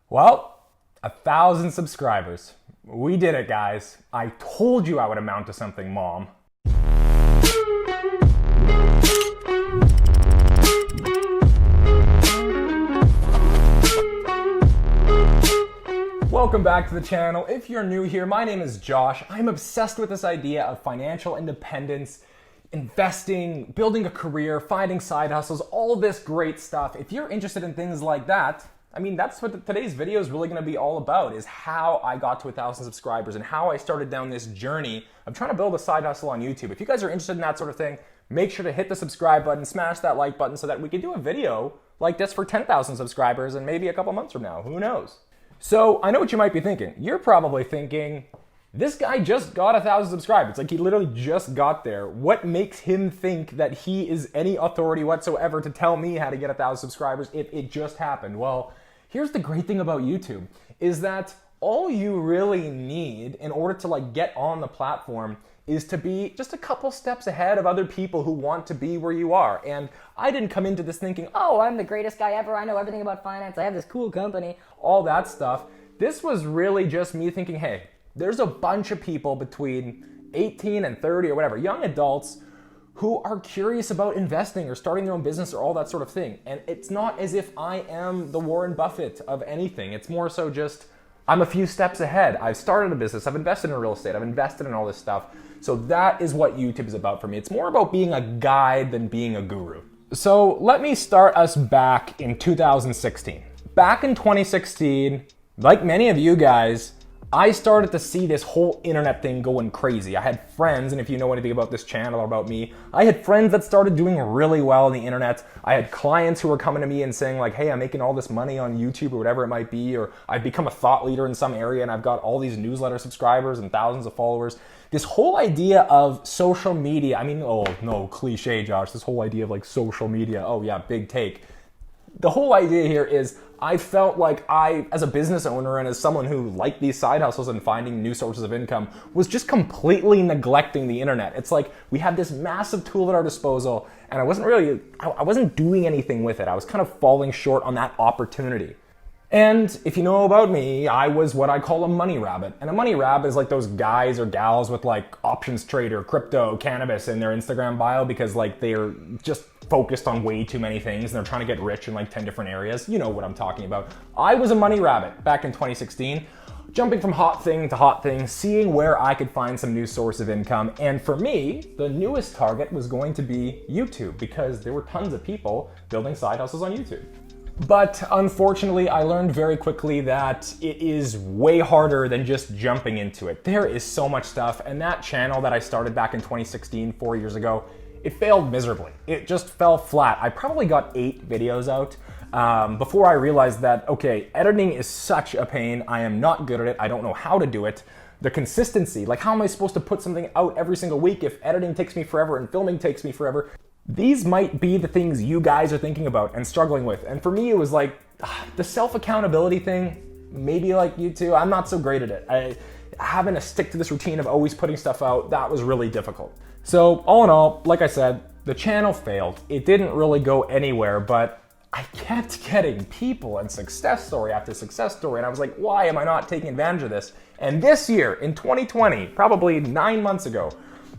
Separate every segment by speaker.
Speaker 1: Well, 1,000 subscribers. We did it, guys. I told you I would amount to something, Mom. Welcome back to the channel. If you're new here, my name is Josh. I'm obsessed with this idea of financial independence, investing, building a career, finding side hustles, all this great stuff. If you're interested in things like that, I mean, that's what today's video is really going to be all about, is how I got to 1,000 subscribers and how I started down this journey of trying to build a side hustle on YouTube. If you guys are interested in that sort of thing, make sure to hit the subscribe button, smash that like button so that we can do a video like this for 10,000 subscribers and maybe a couple months from now. Who knows? So I know what you might be thinking. You're probably thinking, this guy just got 1,000 subscribers. Like, he literally just got there. What makes him think that he is any authority whatsoever to tell me how to get 1,000 subscribers if it just happened? Well, here's the great thing about YouTube, is that all you really need in order to get on the platform is to be just a couple steps ahead of other people who want to be where you are. And I didn't come into this thinking, oh, I'm the greatest guy ever, I know everything about finance, I have this cool company, all that stuff. This was really just me thinking, hey, there's a bunch of people between 18 and 30 or whatever, young adults, who are curious about investing or starting their own business or all that sort of thing. And it's not as if I am the Warren Buffett of anything. It's more so just, I'm a few steps ahead. I've started a business, I've invested in real estate, I've invested in all this stuff. So that is what YouTube is about for me. It's more about being a guide than being a guru. So let me start us back in 2016. Back in 2016, like many of you guys, I started to see this whole internet thing going crazy. I had friends, and if you know anything about this channel or about me, I had friends that started doing really well on the internet. I had clients who were coming to me and saying like, hey, I'm making all this money on YouTube or whatever it might be, or I've become a thought leader in some area and I've got all these newsletter subscribers and thousands of followers. This whole idea of social media, I mean, oh no, cliche, Josh, this whole idea of social media, oh yeah, big take. The whole idea here is I felt like I, as a business owner and as someone who liked these side hustles and finding new sources of income, was just completely neglecting the internet. It's like we had this massive tool at our disposal and I wasn't doing anything with it. I was kind of falling short on that opportunity. And if you know about me, I was what I call a money rabbit. And a money rabbit is like those guys or gals with options trader, crypto, cannabis in their Instagram bio because they're just focused on way too many things and they're trying to get rich in 10 different areas. You know what I'm talking about. I was a money rabbit back in 2016, jumping from hot thing to hot thing, seeing where I could find some new source of income. And for me, the newest target was going to be YouTube because there were tons of people building side hustles on YouTube. But unfortunately, I learned very quickly that it is way harder than just jumping into it. There is so much stuff, and that channel that I started back in 2016, 4 years ago, it failed miserably. It just fell flat. I probably got 8 videos out before I realized that, okay, editing is such a pain. I am not good at it. I don't know how to do it. The consistency, how am I supposed to put something out every single week if editing takes me forever and filming takes me forever? These might be the things you guys are thinking about and struggling with. And for me, it was the self-accountability thing, maybe like you too, I'm not so great at it. Having to stick to this routine of always putting stuff out, that was really difficult. So all in all, like I said, the channel failed. It didn't really go anywhere, but I kept getting people and success story after success story. And I was like, why am I not taking advantage of this? And this year, in 2020, probably 9 months ago,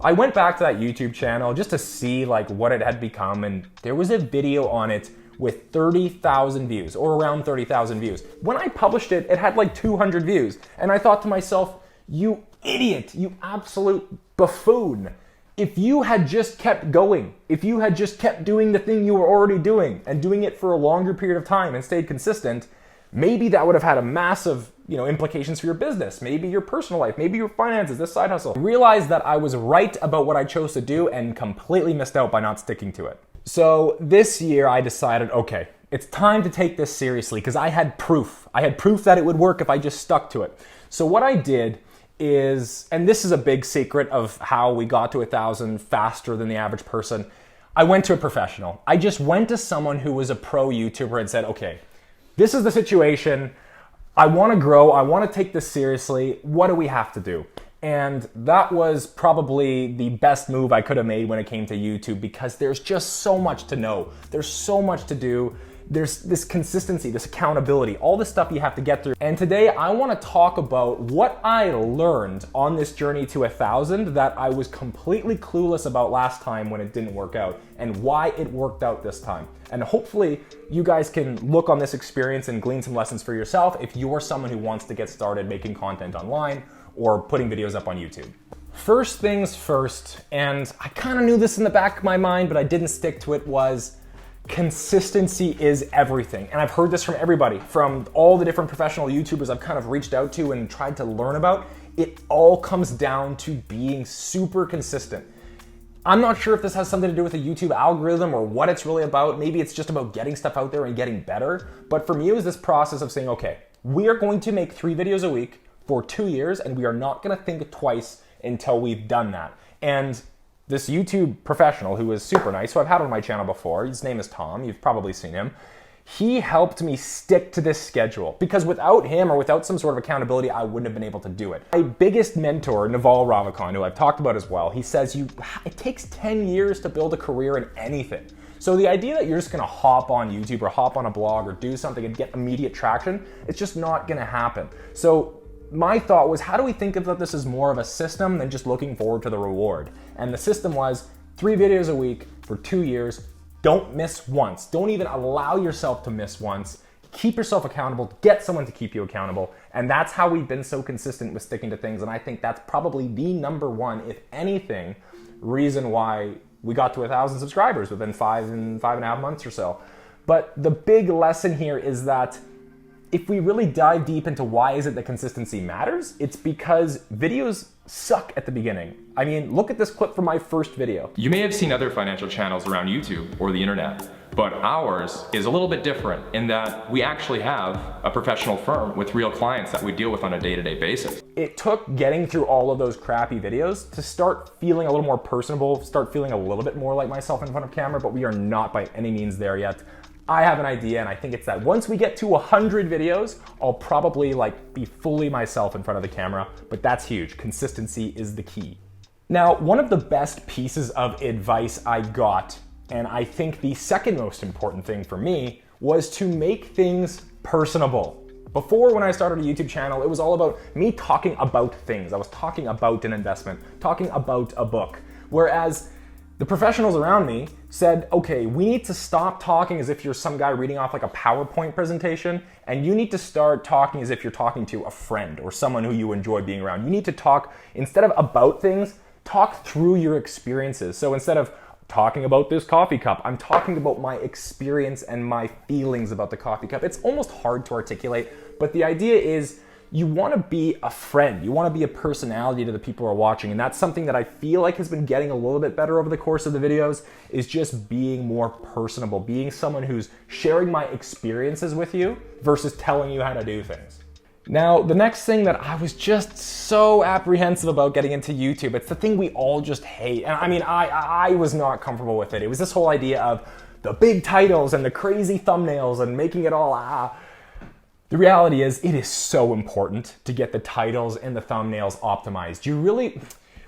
Speaker 1: I went back to that YouTube channel just to see what it had become, and there was a video on it with 30,000 views, or around 30,000 views. When I published it, it had 200 views, and I thought to myself, you idiot, you absolute buffoon. If you had just kept going, if you had just kept doing the thing you were already doing, and doing it for a longer period of time and stayed consistent, maybe that would have had a massive implications for your business, maybe your personal life, maybe your finances, this side hustle. I realized that I was right about what I chose to do and completely missed out by not sticking to it. So this year I decided, okay, it's time to take this seriously because I had proof. I had proof that it would work if I just stuck to it. So what I did is, and this is a big secret of how we got to 1,000 faster than the average person, I went to a professional. I just went to someone who was a pro YouTuber and said, okay, this is the situation. I want to grow. I want to take this seriously. What do we have to do? And that was probably the best move I could have made when it came to YouTube because there's just so much to know. There's so much to do. there's this consistency, this accountability, all this stuff you have to get through. And today I want to talk about what I learned on this journey to 1,000 that I was completely clueless about last time when it didn't work out, and why it worked out this time. And hopefully you guys can look on this experience and glean some lessons for yourself if you're someone who wants to get started making content online or putting videos up on YouTube. First things first, and I kind of knew this in the back of my mind, but I didn't stick to it, was consistency is everything. And I've heard this from everybody, from all the different professional YouTubers I've kind of reached out to and tried to learn about. It all comes down to being super consistent. I'm not sure if this has something to do with the YouTube algorithm or what it's really about. Maybe it's just about getting stuff out there and getting better. But for me, it was this process of saying, okay, we are going to make 3 videos a week for 2 years, and we are not gonna think twice until we've done that. And this YouTube professional who is super nice, who I've had on my channel before, his name is Tom, you've probably seen him, he helped me stick to this schedule, because without him or without some sort of accountability, I wouldn't have been able to do it. My biggest mentor, Naval Ravikant, who I've talked about as well, he says it takes 10 years to build a career in anything. So the idea that you're just gonna hop on YouTube or hop on a blog or do something and get immediate traction, it's just not gonna happen. So my thought was, how do we think about this as more of a system than just looking forward to the reward? And the system was 3 videos a week for 2 years. Don't miss once. Don't even allow yourself to miss once. Keep yourself accountable. Get someone to keep you accountable. And that's how we've been so consistent with sticking to things. And I think that's probably the number one, if anything, reason why we got to 1,000 subscribers within 5.5 months or so. But the big lesson here is that if we really dive deep into why is it that consistency matters, it's because videos suck at the beginning. I mean, look at this clip from my first video.
Speaker 2: You may have seen other financial channels around YouTube or the internet, but ours is a little bit different in that we actually have a professional firm with real clients that we deal with on a day-to-day basis.
Speaker 1: It took getting through all of those crappy videos to start feeling a little more personable, start feeling a little bit more like myself in front of camera, but we are not by any means there yet. I have an idea, and I think it's that once we get to 100 videos, I'll probably be fully myself in front of the camera, but that's huge. Consistency is the key. Now, one of the best pieces of advice I got, and I think the second most important thing for me, was to make things personable. Before, when I started a YouTube channel, it was all about me talking about things. I was talking about an investment, talking about a book, whereas the professionals around me said, okay, we need to stop talking as if you're some guy reading off like a PowerPoint presentation, and you need to start talking as if you're talking to a friend or someone who you enjoy being around. You need to talk, instead of about things, talk through your experiences. So instead of talking about this coffee cup, I'm talking about my experience and my feelings about the coffee cup. It's almost hard to articulate, but the idea is you want to be a friend. You want to be a personality to the people who are watching. And that's something that I feel like has been getting a little bit better over the course of the videos, is just being more personable, being someone who's sharing my experiences with you versus telling you how to do things. Now, the next thing that I was just so apprehensive about getting into YouTube, it's the thing we all just hate. And I mean, I was not comfortable with it. It was this whole idea of the big titles and the crazy thumbnails and making it all The reality is, it is so important to get the titles and the thumbnails optimized.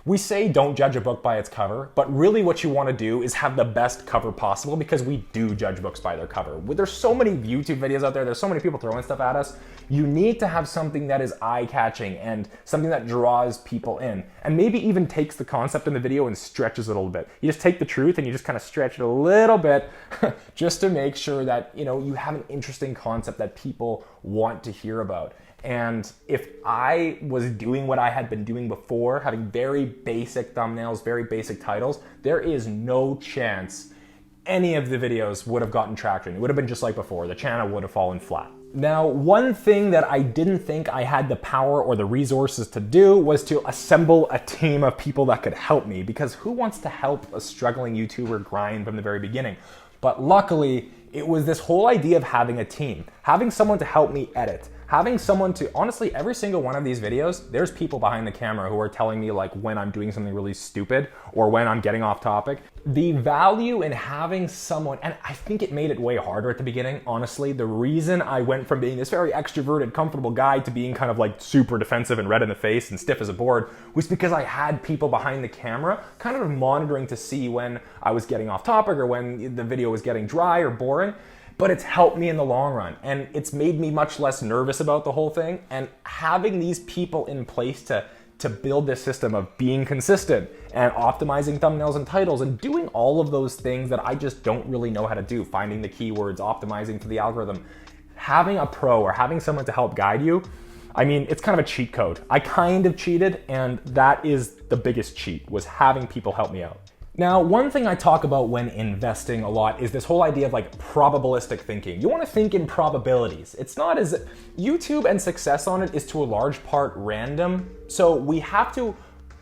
Speaker 1: We say don't judge a book by its cover, but really what you want to do is have the best cover possible, because we do judge books by their cover. There's so many YouTube videos out there, there's so many people throwing stuff at us. You need to have something that is eye-catching and something that draws people in, and maybe even takes the concept in the video and stretches it a little bit. You just take the truth and you just kind of stretch it a little bit just to make sure that you have an interesting concept that people want to hear about. And if I was doing what I had been doing before, having very basic thumbnails, very basic titles, there is no chance any of the videos would have gotten traction. It would have been just like before. The channel would have fallen flat. Now, one thing that I didn't think I had the power or the resources to do was to assemble a team of people that could help me, because who wants to help a struggling YouTuber grind from the very beginning? But luckily, it was this whole idea of having a team, having someone to help me edit, having someone to, honestly, every single one of these videos, there's people behind the camera who are telling me when I'm doing something really stupid or when I'm getting off topic. The value in having someone, and I think it made it way harder at the beginning, honestly. The reason I went from being this very extroverted, comfortable guy to being kind of super defensive and red in the face and stiff as a board was because I had people behind the camera kind of monitoring to see when I was getting off topic or when the video was getting dry or boring. but it's helped me in the long run. And it's made me much less nervous about the whole thing. And having these people in place to build this system of being consistent and optimizing thumbnails and titles and doing all of those things that I just don't really know how to do, finding the keywords, optimizing to the algorithm, having a pro or having someone to help guide you, I mean, it's kind of a cheat code. I kind of cheated, and that is the biggest cheat, was having people help me out. Now, one thing I talk about when investing a lot is this whole idea of like probabilistic thinking. You want to think in probabilities. It's not as YouTube and success on it is to a large part random. So we have to,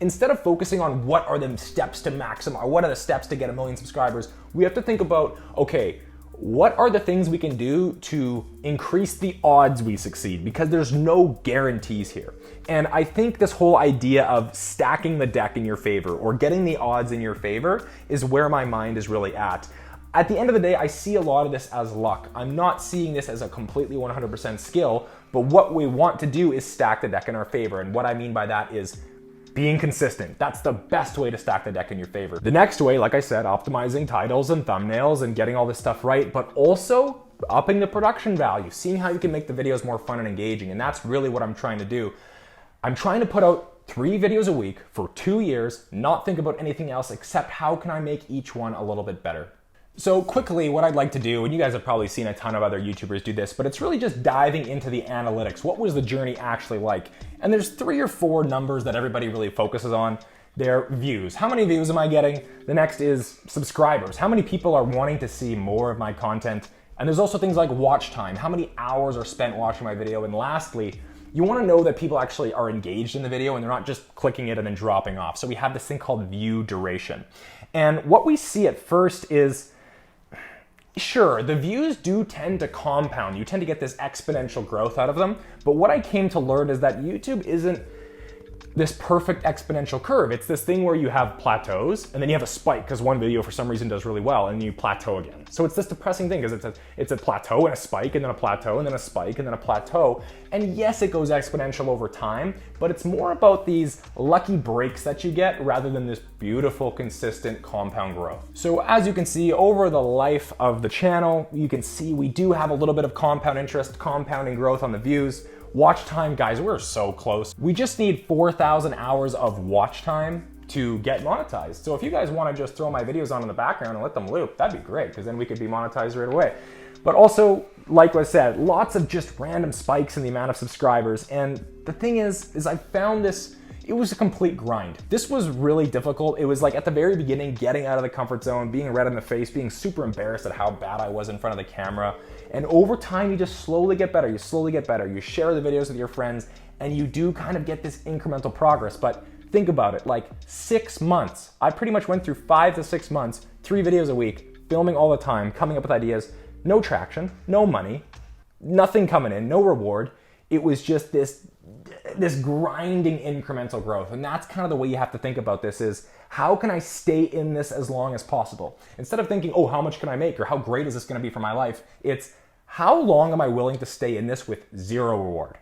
Speaker 1: instead of focusing on what are the steps to maximize, or what are the steps to get 1 million subscribers, we have to think about, okay, what are the things we can do to increase the odds we succeed? Because there's no guarantees here. And I think this whole idea of stacking the deck in your favor or getting the odds in your favor is where my mind is really at. At the end of the day, I see a lot of this as luck. I'm not seeing this as a completely 100% skill, but what we want to do is stack the deck in our favor. And what I mean by that is being consistent. That's the best way to stack the deck in your favor. The next way, like I said, optimizing titles and thumbnails and getting all this stuff right, but also upping the production value, seeing how you can make the videos more fun and engaging. And that's really what I'm trying to do. I'm trying to put out 3 videos a week for 2 years, not think about anything else except how can I make each one a little bit better. So quickly, what I'd like to do, and you guys have probably seen a ton of other YouTubers do this, but it's really just diving into the analytics. What was the journey actually like? And there's 3 or 4 numbers that everybody really focuses on. They're views. How many views am I getting? The next is subscribers. How many people are wanting to see more of my content? And there's also things like watch time. How many hours are spent watching my video? And lastly, you want to know that people actually are engaged in the video and they're not just clicking it and then dropping off. So we have this thing called view duration. And what we see at first is, sure, the views do tend to compound. You tend to get this exponential growth out of them. But what I came to learn is that YouTube isn't this perfect exponential curve. It's this thing where you have plateaus and then you have a spike because one video for some reason does really well and you plateau again. So it's this depressing thing because it's a plateau and a spike and then a plateau and then a spike and then a plateau. And yes, it goes exponential over time, but it's more about these lucky breaks that you get rather than this beautiful, consistent compound growth. So as you can see over the life of the channel, you can see we do have a little bit of compound interest, compounding growth on the views. Watch time, guys, we're so close. We just need 4,000 hours of watch time to get monetized. So if you guys want to just throw my videos on in the background and let them loop, that'd be great, because then we could be monetized right away. But also, like I said, lots of just random spikes in the amount of subscribers. And the thing is I found this, it was a complete grind. This was really difficult. It was like at the very beginning, getting out of the comfort zone, being red in the face, being super embarrassed at how bad I was in front of the camera. And over time, you just slowly get better. You slowly get better. You share the videos with your friends and you do kind of get this incremental progress. But think about it, like 6 months. I pretty much went through 5 to 6 months, 3 videos a week, filming all the time, coming up with ideas, no traction, no money, nothing coming in, no reward. It was just this grinding incremental growth. And that's kind of the way you have to think about this is, how can I stay in this as long as possible? Instead of thinking, oh, how much can I make? Or how great is this gonna be for my life? It's, how long am I willing to stay in this with 0 reward?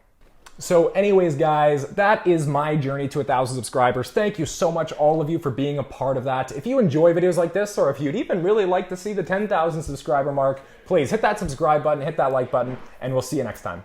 Speaker 1: So anyways, guys, that is my journey to 1,000 subscribers. Thank you so much, all of you, for being a part of that. If you enjoy videos like this, or if you'd even really like to see the 10,000 subscriber mark, please hit that subscribe button, hit that like button, and we'll see you next time.